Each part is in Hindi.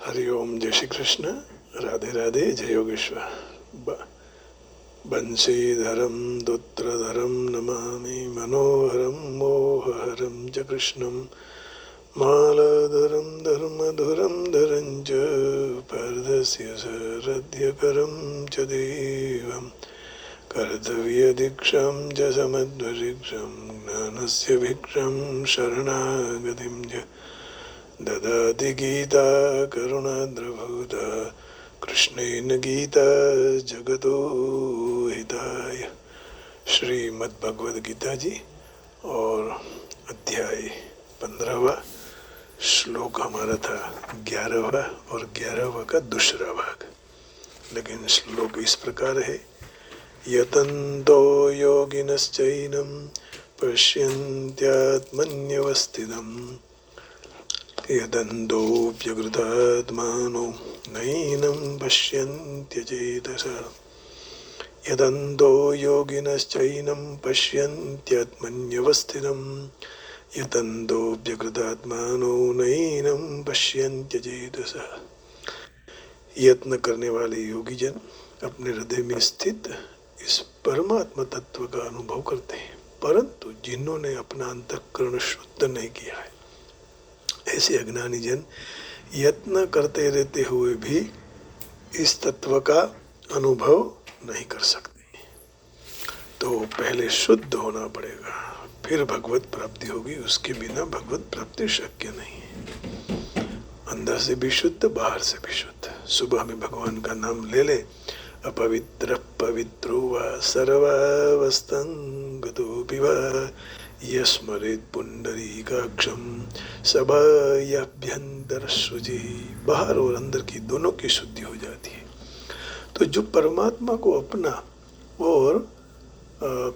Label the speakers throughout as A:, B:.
A: हरि ओम, जय श्री कृष्ण, राधे राधे, जय योगेश्वर। बंशीधरम दुत्रधरम नमामि मनोहरम मोहहरम च कृष्णं मालाधरम धर्मधुरं धरं च पार्धस्य सारथ्यकरं च देवं कर्तव्यदीक्षां च समद्वरिक्षं ज्ञानस्य भिक्षं शरणागतिं च ददाति गीता करुणाद्रभूता कृष्णेन गीता जगतो हिताय। श्रीमद्भगवद गीता जी और अध्याय 15वां श्लोक हमारा था 11वां और 11वां का दूसरा भाग। लेकिन श्लोक इस प्रकार है, यतन्तो योगिनश्चैनं पश्यन्त्यात्मन्यवस्थितम् यदन्तोऽप्यकृतात्मानो नैनं पश्यन्त्यचेतसः। यदन्तो योगिनश्चैनं पश्यन्त्यात्मन्यवस्थितं यदन्तोऽप्यकृतात्मानो नैनं पश्यन्त्यचेतसः। यत्न करने वाले योगी जन अपने हृदय में स्थित इस परमात्मा तत्व का अनुभव करते हैं, परंतु जिन्होंने अपना अंतःकरण शुद्ध नहीं किया है, ऐसे अज्ञानी जन यत्न करते रहते हुए भी इस तत्व का अनुभव नहीं कर सकते। तो पहले शुद्ध होना पड़ेगा, फिर भगवत प्राप्ति होगी। उसके बिना भगवत प्राप्ति शक्य नहीं है। अंदर से भी शुद्ध, बाहर से भी शुद्ध। सुबह में भगवान का नाम ले ले, अपवित्र पवित्रो वा सर्वावस्थांगतोऽपि वा यस्मरेत् पुंडरीकाक्षं सभायाभ्यंतर शुचि। बाहर और अंदर की दोनों की शुद्धि हो जाती है। तो जो परमात्मा को अपना और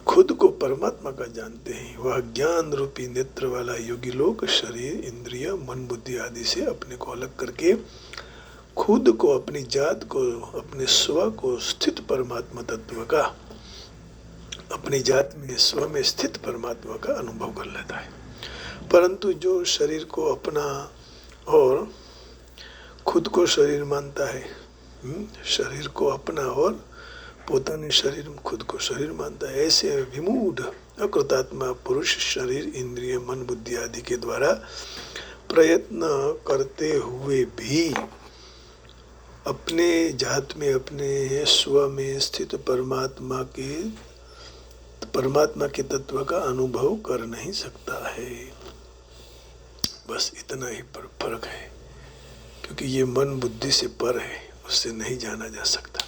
A: खुद को परमात्मा का जानते हैं, वह ज्ञान रूपी नेत्र वाला योगी लोग शरीर, इंद्रिय, मन, बुद्धि आदि से अपने को अलग करके खुद को, अपनी जात को, अपने स्व को स्थित परमात्मा तत्व का, अपनी जात में स्व में स्थित परमात्मा का अनुभव कर लेता है। परंतु जो शरीर को अपना और खुद को शरीर मानता है, शरीर को अपना और पोताने शरीर में खुद को शरीर मानता है, ऐसे विमूढ़ अकृतात्मा पुरुष शरीर, इंद्रिय, मन, बुद्धि आदि के द्वारा प्रयत्न करते हुए भी अपने जात में, अपने स्व में स्थित परमात्मा के तत्व का अनुभव कर नहीं सकता है। बस इतना ही फर्क है, क्योंकि ये मन बुद्धि से पर है, उससे नहीं जाना जा सकता।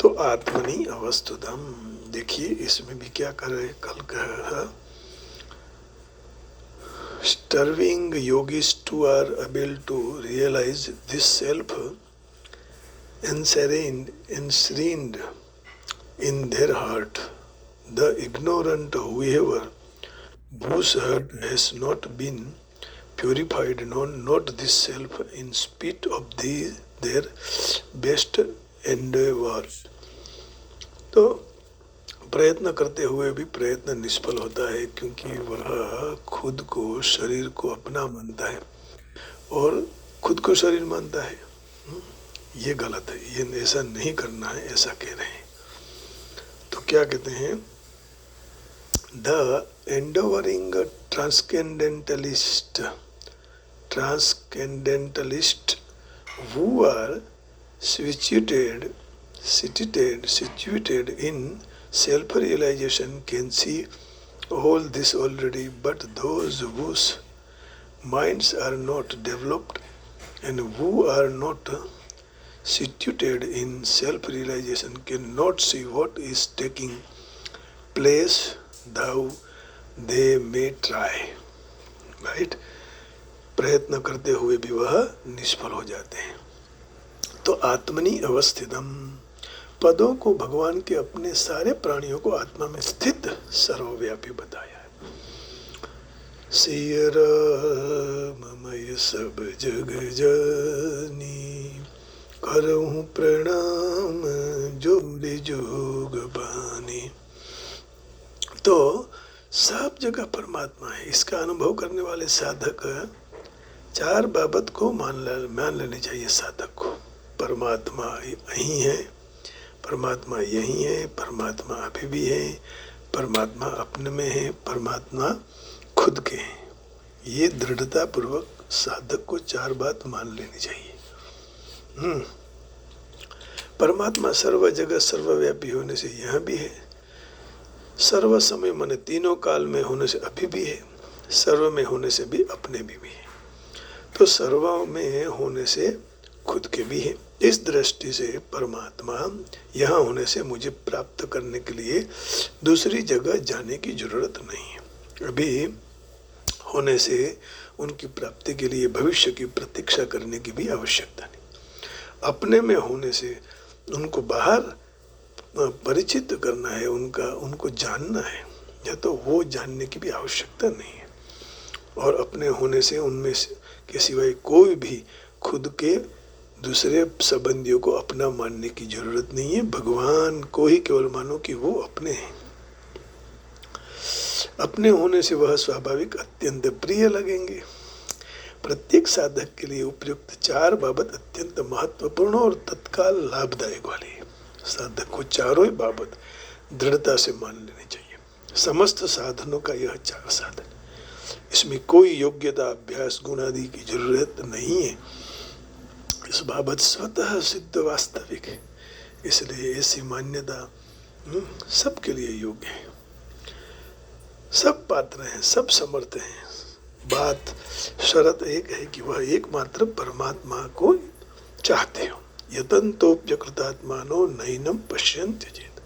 A: तो आत्मनि अवस्थितम, देखिए इसमें भी क्या कर रहे, कल कहा स्टर्विंग yogis too are able to realize this self enshrined in their heart. The ignorant, whoever whose heart has not been purified, know not this self in spite of their best endeavors. तो प्रयत्न करते हुए भी प्रयत्न निष्फल होता है, क्योंकि वह खुद को, शरीर को अपना मानता है और खुद को शरीर मानता है। ये गलत है, ये ऐसा नहीं करना है, ऐसा कह रहे हैं। तो क्या कहते हैं, the एंडोवरिंग ट्रांसकेंडेंटलिस्ट who are situated in self-realization can see all this already, but those whose minds are not developed and who are not situated in self-realization cannot see what is taking place, though they may try. Right? प्रयत्न करते हुए भी वह निष्फल हो जाते हैं। तो आत्मनि अवस्थितम, पदों को भगवान के अपने सारे प्राणियों को आत्मा में स्थित सर्वव्यापी बताया है। सिय राममय सब जग जानी, करहूँ प्रणाम जोड़े जोग बानी। तो सब जगह परमात्मा है, इसका अनुभव करने वाले साधक चार बाबत को मान लेनी चाहिए साधक को। परमात्मा यहीं है, परमात्मा यहीं है, परमात्मा अभी भी है, परमात्मा अपने में है, परमात्मा खुद के हैं। ये दृढ़ता पूर्वक साधक को चार बात मान लेनी चाहिए। परमात्मा सर्व जगह सर्वव्यापी होने से यहाँ भी है, सर्व समय माने तीनों काल में होने से अभी भी है, सर्व में होने से भी अपने भी है। तो सर्व में होने से खुद के भी है। इस दृष्टि से परमात्मा यहाँ होने से मुझे प्राप्त करने के लिए दूसरी जगह जाने की जरूरत नहीं है। अभी होने से उनकी प्राप्ति के लिए भविष्य की प्रतीक्षा करने की भी आवश्यकता नहीं। अपने में होने से उनको बाहर परिचित करना है, उनको जानना है, या तो वो जानने की भी आवश्यकता नहीं है। और अपने होने से उनमें के सिवाय कोई भी खुद के दूसरे संबंधियों को अपना मानने की जरूरत नहीं है। भगवान को ही केवल मानो कि वो अपने हैं। अपने होने से वह स्वाभाविक अत्यंत प्रिय लगेंगे। प्रत्येक साधक के लिए उपयुक्त चार बाबत अत्यंत महत्वपूर्ण और तत्काल लाभदायक वाली है। साधक को चारों ही बाबत दृढ़ता से मान लेनी चाहिए। समस्त साधनों का यह चार साधन, इसमें कोई योग्यता अभ्यास गुण आदि की जरूरत नहीं है। इस बाबत स्वतः सिद्ध वास्तविक है, इसलिए ऐसी मान्यता सबके लिए योग्य है। सब पात्र हैं, सब समर्थ हैं। बात शर्त एक है कि वह एकमात्र परमात्मा को चाहते हो। यतन्तोप्यकृतात्मानो नैनम पश्यन्ति चेत्।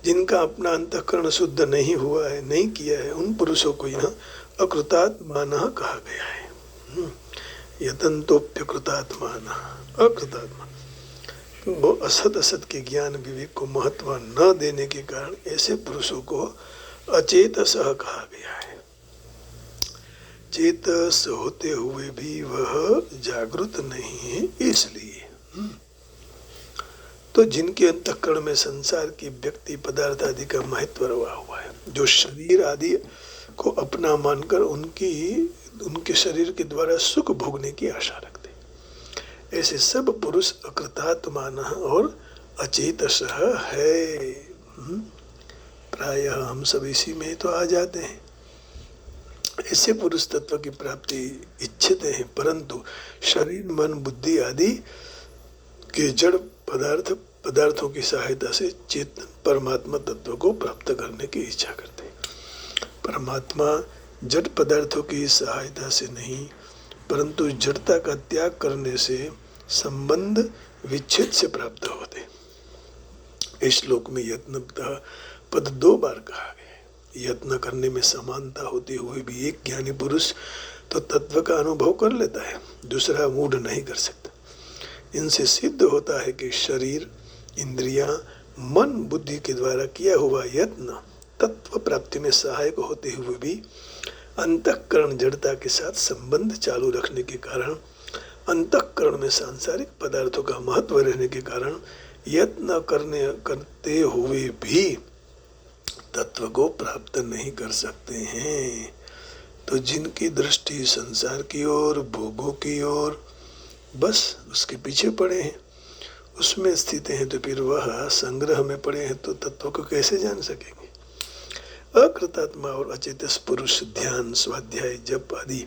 A: जिनका अपना अंतःकरण शुद्ध नहीं हुआ है, नहीं किया है, उन पुरुषों को यहाँ अकृतात्मानः कहा गया है। यतन्तोप्यकृतात्मानः, अकृतात्मा। तो असत असत के ज्ञान विवेक को महत्व न देने के कारण ऐसे पुरुषों को अचेतसः कहा गया है। चेतस होते हुए भी वह जागृत नहीं है, इसलिए। तो जिनके अंतःकरण में संसार की व्यक्ति पदार्थ आदि का महत्व रवा हुआ है, जो शरीर आदि को अपना मानकर उनके शरीर के द्वारा सुख भोगने की आशा रखते, ऐसे सब पुरुष अकृतात्मानः और अचेतसः है। प्रायः हम सब इसी में तो आ जाते हैं। ऐसे पुरुष तत्व की प्राप्ति इच्छते हैं, परंतु शरीर मन बुद्धि आदि के जड़ पदार्थों की सहायता से चेतन परमात्मा तत्व को प्राप्त करने की इच्छा करते हैं। परमात्मा जड़ पदार्थों की सहायता से नहीं, परंतु जड़ता का त्याग करने से संबंध विच्छेद से प्राप्त होते। इस श्लोक में यत्नतः पद 2 बार कहा गया है। यत्न करने में समानता होते हुए भी एक ज्ञानी पुरुष तो तत्व का अनुभव कर लेता है, दूसरा मूढ़ नहीं कर सकता। इनसे सिद्ध होता है कि शरीर, इंद्रियां, मन, बुद्धि के द्वारा किया हुआ यत्न तत्व प्राप्ति में सहायक होते हुए भी अंतःकरण जड़ता के साथ संबंध चालू रखने के कारण, अंतःकरण में सांसारिक पदार्थों का महत्व रहने के कारण यत्न करते हुए भी तत्व को प्राप्त नहीं कर सकते हैं। तो जिनकी दृष्टि संसार की ओर, भोगों की ओर, बस उसके पीछे पड़े हैं, उसमें स्थित हैं, तो फिर वह संग्रह में पड़े हैं, तो तत्व को कैसे जान सकेंगे। अकृतात्मा और अचेतस पुरुष ध्यान, स्वाध्याय, जप आदि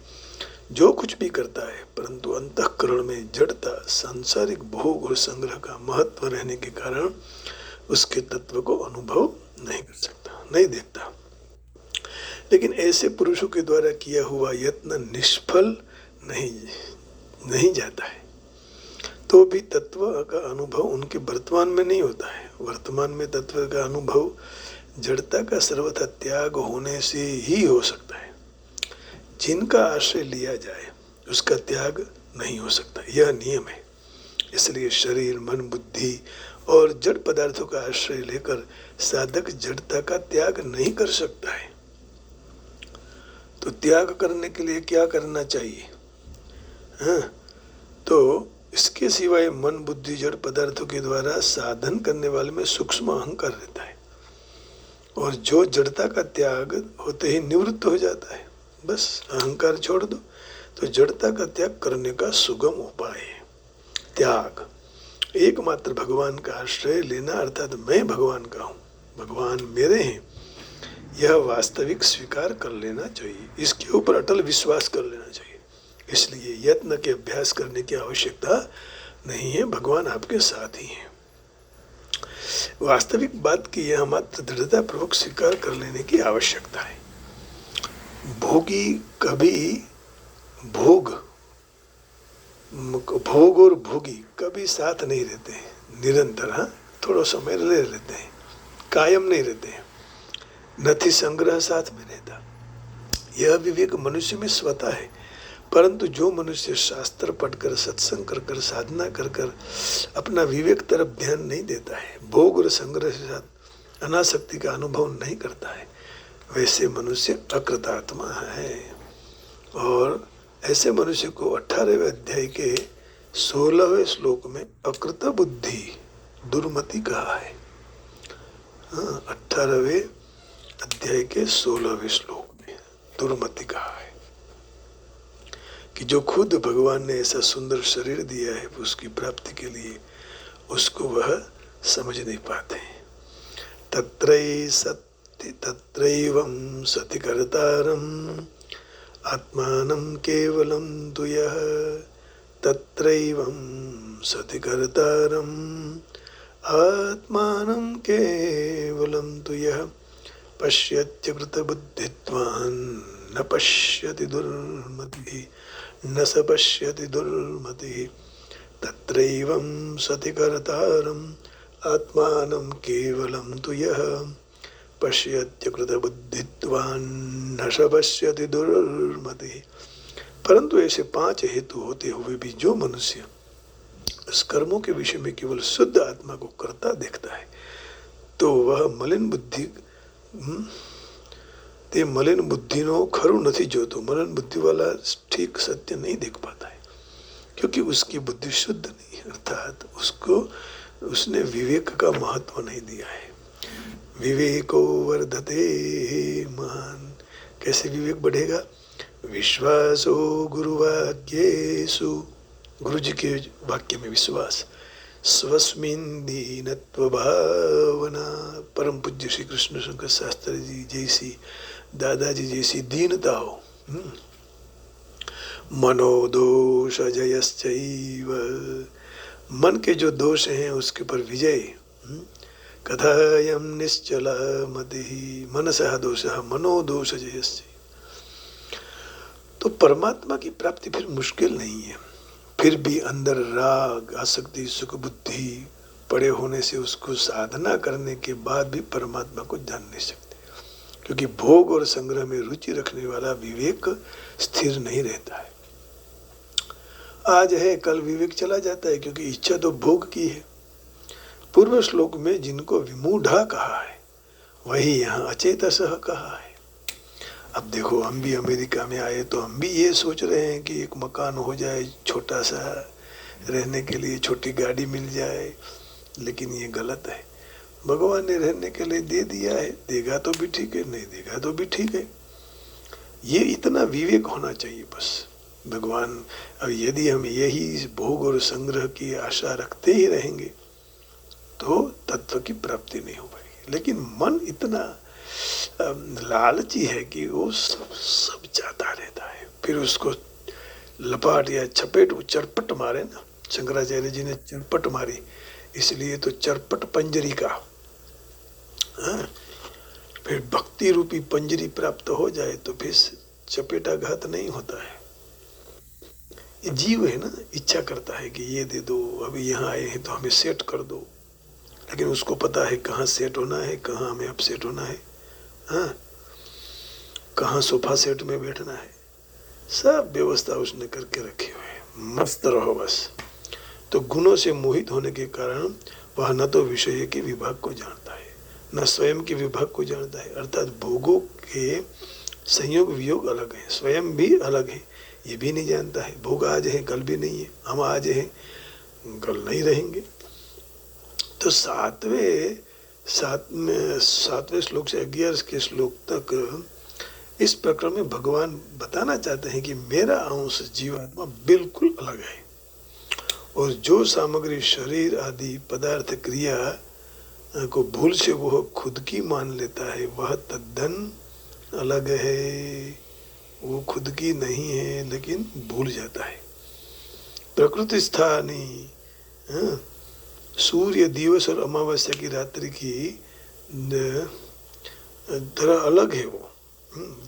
A: जो कुछ भी करता है, परंतु अंतःकरण में जड़ता, सांसारिक भोग और संग्रह का महत्व रहने के कारण उसके तत्व को अनुभव नहीं कर सकता, नहीं देखता। लेकिन ऐसे पुरुषों के द्वारा किया हुआ यत्न निष्फल नहीं जाता है, तो भी तत्व का अनुभव उनके वर्तमान में नहीं होता है। वर्तमान में तत्व का अनुभव जड़ता का सर्वथा त्याग होने से ही हो सकता है। जिनका आश्रय लिया जाए उसका त्याग नहीं हो सकता, यह नियम है। इसलिए शरीर, मन, बुद्धि और जड़ पदार्थों का आश्रय लेकर साधक जड़ता का त्याग नहीं कर सकता है। तो त्याग करने के लिए क्या करना चाहिए? तो इसके सिवाय मन, बुद्धि, जड़ पदार्थों के द्वारा साधन करने वाले में सूक्ष्म अहंकार रहता है, और जो जड़ता का त्याग होते ही निवृत्त हो जाता है। बस अहंकार छोड़ दो, तो जड़ता का त्याग करने का सुगम उपाय है त्याग। एकमात्र भगवान का आश्रय लेना, अर्थात मैं भगवान का हूँ, भगवान मेरे हैं, यह वास्तविक स्वीकार कर लेना चाहिए। इसके ऊपर अटल विश्वास कर लेना चाहिए। इसलिए यत्न के अभ्यास करने की आवश्यकता नहीं है, भगवान आपके साथ ही हैं। वास्तविक बात की यह मात्र दृढ़ता पूर्वक स्वीकार कर लेने की आवश्यकता है। भोगी कभी भोग और भोगी कभी साथ नहीं रहते हैं, निरंतर थोड़ा समय ले लेते हैं, कायम नहीं रहते हैं। नथी संग्रह साथ में रहता। यह विवेक मनुष्य में स्वतः है, परंतु जो मनुष्य शास्त्र पढ़कर, सत्संग कर कर, साधना कर कर अपना विवेक तरफ ध्यान नहीं देता है, भोग और संग्रह के साथ अनासक्ति का अनुभव नहीं करता है, वैसे मनुष्य अकृतात्मा है। और ऐसे मनुष्य को 18वें अध्याय के 16वें श्लोक में अकृत बुद्धि दुर्मति कहा है। 18वें अध्याय के 16वें श्लोक में दुर्मति कहा है कि जो खुद भगवान ने ऐसा सुंदर शरीर दिया है उसकी प्राप्ति के लिए, उसको वह समझ नहीं पाते। तत्रैवं सति कर्तारम् आत्मानं केवलं तु यः, तत्रैवं सति कर्तारम् आत्मानं केवलं तु यः पश्यत्य कृतबुद्धित्वान् न पश्यति दुर्मतिः, न स पश्यति दुर्मतिः। तत्रैवं सति कर्तारम् आत्मानं केवलं तु यः पश्यत्य कृतबुद्धित्वान् न स पश्यति दुर्मतिः। परंतु ऐसे 5 हेतु होते हुए भी जो मनुष्य इस कर्मों के विषय में केवल शुद्ध आत्मा को करता देखता है, तो वह मलिन बुद्धि ते मलिन बुद्धिनो खरु नहीं जोतो, मलिन बुद्धि वाला ठीक सत्य नहीं देख पाता है, क्योंकि उसकी बुद्धि शुद्ध नहीं है, अर्थात उसने विवेक का महत्व नहीं दिया है। विवेको वर्धते महान, कैसे विवेक बढ़ेगा? विश्वासो गुरुवाक्येषु, गुरु जी के वाक्य में विश्वास, स्वस्मिन् दीनत्व भावना, परम पूज्य श्री कृष्ण शंकर शास्त्री जी जैसी, दादाजी जैसी दीनता हो। मनोदोष जयश्चैव, मन के जो दोष हैं उसके पर विजय। कथायं निश्चला मतिः मनसः दोषः मनोदोष जयश्चैव। तो परमात्मा की प्राप्ति फिर मुश्किल नहीं है, फिर भी अंदर राग, आसक्ति, सुख बुद्धि पड़े होने से उसको साधना करने के बाद भी परमात्मा को जान नहीं सकते, क्योंकि भोग और संग्रह में रुचि रखने वाला विवेक स्थिर नहीं रहता है। आज है कल विवेक चला जाता है, क्योंकि इच्छा तो भोग की है। पूर्व श्लोक में जिनको विमूढ़ा कहा है वही यहाँ अचेतसः कहा है। अब देखो, हम भी अमेरिका में आए तो हम भी ये सोच रहे हैं कि एक मकान हो जाए, छोटा सा रहने के लिए छोटी गाड़ी मिल जाए, लेकिन ये गलत है। भगवान ने रहने के लिए दे दिया है, देगा तो भी ठीक है, नहीं देगा तो भी ठीक है। ये इतना विवेक होना चाहिए बस। भगवान, अब यदि हम यही भोग और संग्रह की आशा रखते ही रहेंगे तो तत्व की प्राप्ति नहीं हो पाएगी। लेकिन मन इतना लालची है कि वो सब चाहता रहता है, फिर उसको लपाट या चपेट चरपट मारे ना, शंकराचार्य जी ने चरपट मारी, इसलिए तो चरपट पंजरी का। फिर भक्ति रूपी पंजरी प्राप्त हो जाए तो फिर चपेटाघात नहीं होता है। ये जीव है ना, इच्छा करता है कि ये दे दो, अभी यहाँ आए हैं तो हमें सेट कर दो, लेकिन उसको पता है कहाँ सेट होना है, कहाँ हमें अपसेट होना है, कहाँ सोफा सेट में बैठना है, सब व्यवस्था उसने करके रखी हुई है। मस्त रहो बस। तो गुणों से मोहित होने के कारण वह न तो विषय के विभाग को जानता है, न स्वयं के विभाग को जानता है, अर्थात भोगों के संयोग वियोग अलग है, स्वयं भी अलग है, ये भी नहीं जानता है। भोग आज है कल भी नहीं है, हम आज हैं कल नहीं रहेंगे। तो सातवें श्लोक से 11 के श्लोक तक इस प्रकरण में भगवान बताना चाहते हैं कि मेरा अंश जीवात्मा बिल्कुल अलग है, और जो सामग्री शरीर आदि पदार्थ क्रिया को भूल से वह खुद की मान लेता है, वह तद्दन अलग है। वो खुद की नहीं है लेकिन भूल जाता है। प्रकृति स्थानी सूर्य दिवस और अमावस्या की रात्रि की तरह अलग है। वो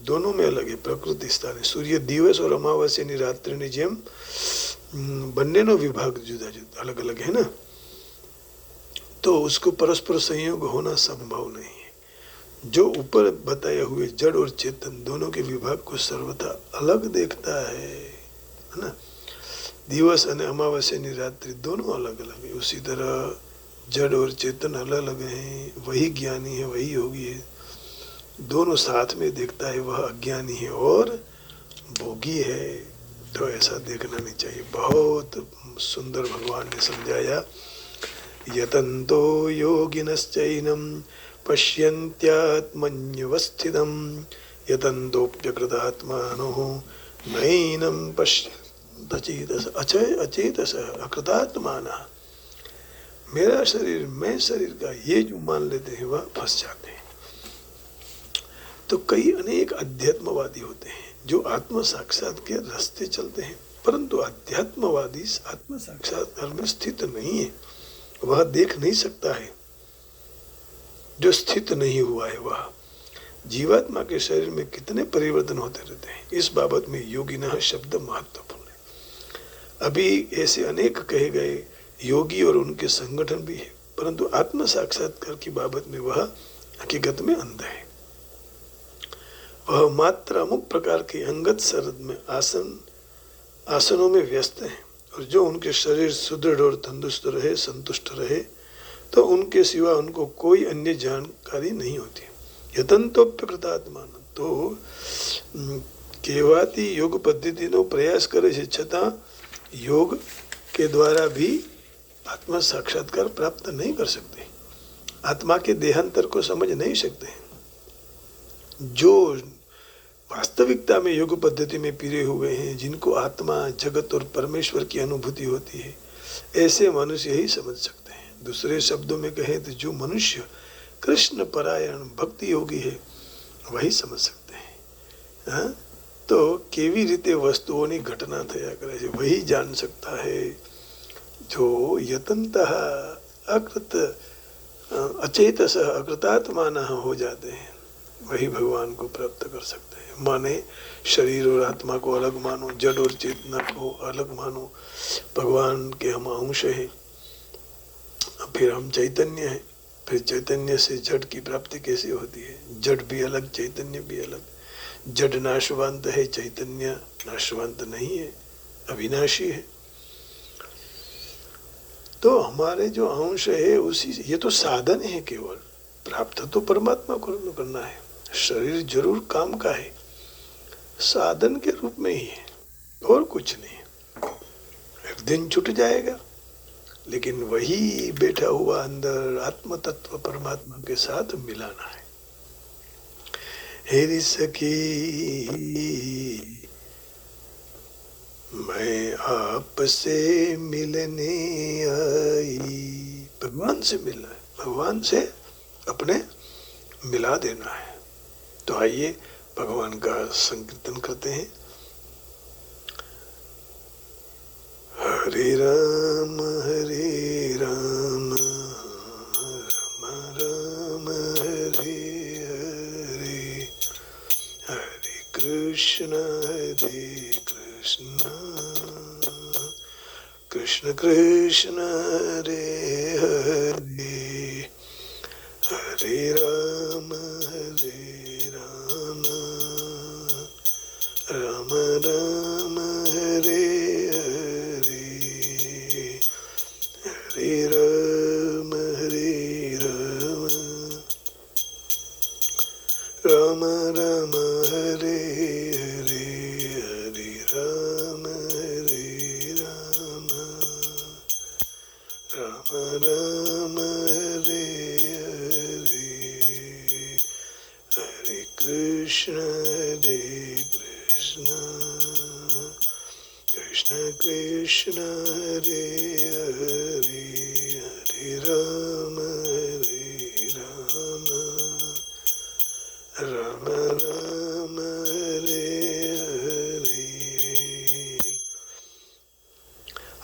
A: दोनों में अलग है। प्रकृति स्थानी सूर्य दिवस और अमावस्याની રાત્રિની જેમ બંનેનો વિભાગ જુદા જુદા अलग अलग है ना, तो उसको परस्पर संयोग होना संभव नहीं है। जो ऊपर बताए हुए जड़ और चेतन दोनों के विभाग को सर्वथा अलग देखता है ना। दिवस और अमावस्याની रात्रि दोनों अलग अलग है, उसी तरह जड़ और चेतन अलग अलग हैं। वही ज्ञानी है, वही योगी है, दोनों साथ में देखता है। वह अज्ञानी है और भोगी है, तो ऐसा देखना नहीं चाहिए। बहुत सुंदर भगवान ने समझाया। यतन्तो योगिनश्चैनं पश्यन्त्यात्मन्यवस्थितं यतन्तोऽप्यकृतात्मानो नैनं पश्यन्त्यचेतसः अचेतसः अकृतात्मानः। मेरा शरीर, मैं शरीर का, ये जो मान लेते हैं वह फंस जाते हैं। तो कई अनेक अध्यात्मवादी होते हैं जो आत्म साक्षात के रास्ते चलते हैं, परंतु अध्यात्मवादी आत्म साक्षात्कार में स्थित नहीं है। वह देख नहीं सकता है जो स्थित नहीं हुआ है। वह जीवात्मा के शरीर में कितने परिवर्तन होते रहते हैं, इस बाबत में योगिनः शब्द महत्वपूर्ण है। अभी ऐसे अनेक कहे गए योगी और उनके संगठन भी है, परंतु आत्म साक्षात्कार की बाबत में वह हकीकत में अंध है। वह मात्र अमुक प्रकार के अंगत शरद में आसनों में व्यस्त हैं, और जो उनके शरीर सुदृढ़ और तंदुरुस्त रहे, संतुष्ट रहे, तो उनके सिवा उनको कोई अन्य जानकारी नहीं होती। यतन्तोऽप्यकृतात्मान, तो કહેવાતી યોગ પદ્ધતિનો પ્રયાસ કરે છે, છતાં योग के द्वारा भी आत्मा साक्षात्कार प्राप्त नहीं कर सकते, आत्मा के देहांतर को समझ नहीं सकते। जो वास्तविकता में योग पद्धति में पिरे हुए हैं, जिनको आत्मा, जगत और परमेश्वर की अनुभूति होती है, ऐसे मनुष्य ही समझ सकते हैं। दूसरे शब्दों में कहें तो जो मनुष्य कृष्ण परायण भक्ति योगी है, वही समझ सकते हैं। हाँ? तो केवी रीते वस्तुओं घटना थया करे छे, वही जान सकता है। जो यतन्तः अकृत अचेतसः अकृतात्मानः हो जाते हैं, वही भगवान को प्राप्त कर सकते हैं। माने शरीर और आत्मा को अलग मानो, जड़ और चेतना को अलग मानो। भगवान के हम अंश हैं, फिर हम चैतन्य हैं। फिर चैतन्य से जड़ की प्राप्ति कैसे होती है? जड़ भी अलग, चैतन्य भी अलग। जड़ नाशवंत है, चैतन्य नाशवंत नहीं है, अविनाशी है। तो हमारे जो अंश है उसी, ये तो साधन है केवल, प्राप्त तो परमात्मा को करना है। शरीर जरूर काम का है, साधन के रूप में ही है, और कुछ नहीं। एक दिन छूट जाएगा, लेकिन वही बैठा हुआ अंदर आत्म तत्व परमात्मा के साथ मिलाना है। हेरी सखी मैं आपसे मिलने आई, भगवान से मिलना है, भगवान से अपने मिला देना है। तो आइए भगवान का संकीर्तन करते हैं। हरे राम राम राम हरे हरे, हरे कृष्ण कृष्ण कृष्ण हरे हरे, हरे राम राम राम हरे हरे, हरे राम राम राम हरे हरे, हरे राम राम राम हरे हरे, हरे कृष्ण कृष्ण हरे हरे हरे राम राम राम हरे हरे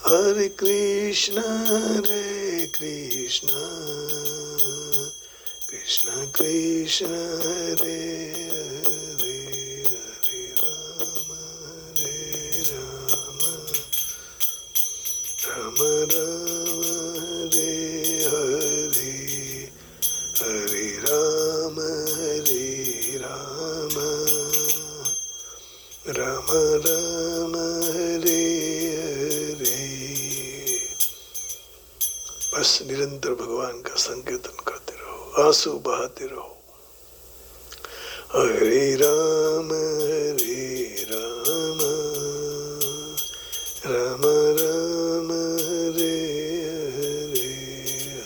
A: हरे कृष्ण कृष्ण कृष्ण हरे हरे हरे राम राम राम हरे हरे हरे राम राम राम हरे हरे। बस निरंतर भगवान का संकीर्तन करते रहो, आंसू बहाते रहो। हरे राम राम राम हरे हरे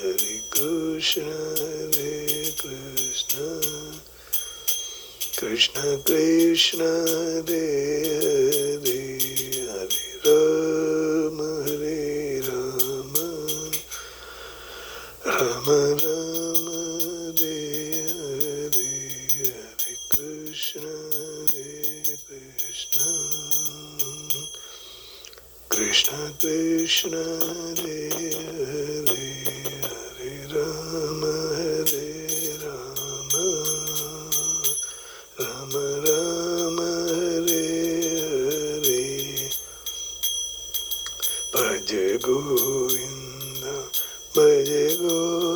A: हरे कृष्ण कृष्ण कृष्ण हरे हरे हरे राम राम राम हरे हरे हरे कृष्ण कृष्ण कृष्ण हरे हरे हरे राम राम राम हरे हरे। भज गोविंद भज गोविंद